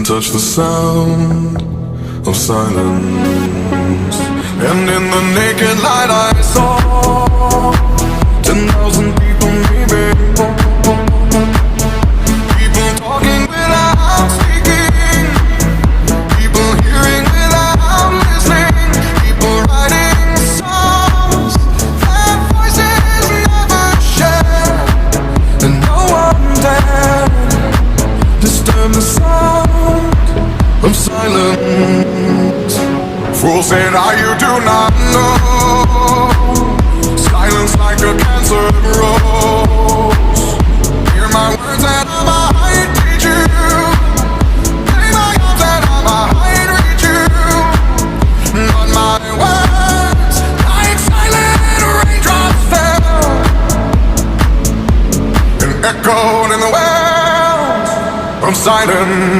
touch the sound of silence. And in the naked light I saw 10,000 people maybe. People talking without speaking, people hearing without listening, people writing songs their voices never share, and no one dared disturb the sound of silence. Fool said, you do not know. Silence like a cancer grows. Hear my words and I might teach you. Play my arms and I might reach you. But my words, like silent raindrops, fell and echoed in the wells of silence.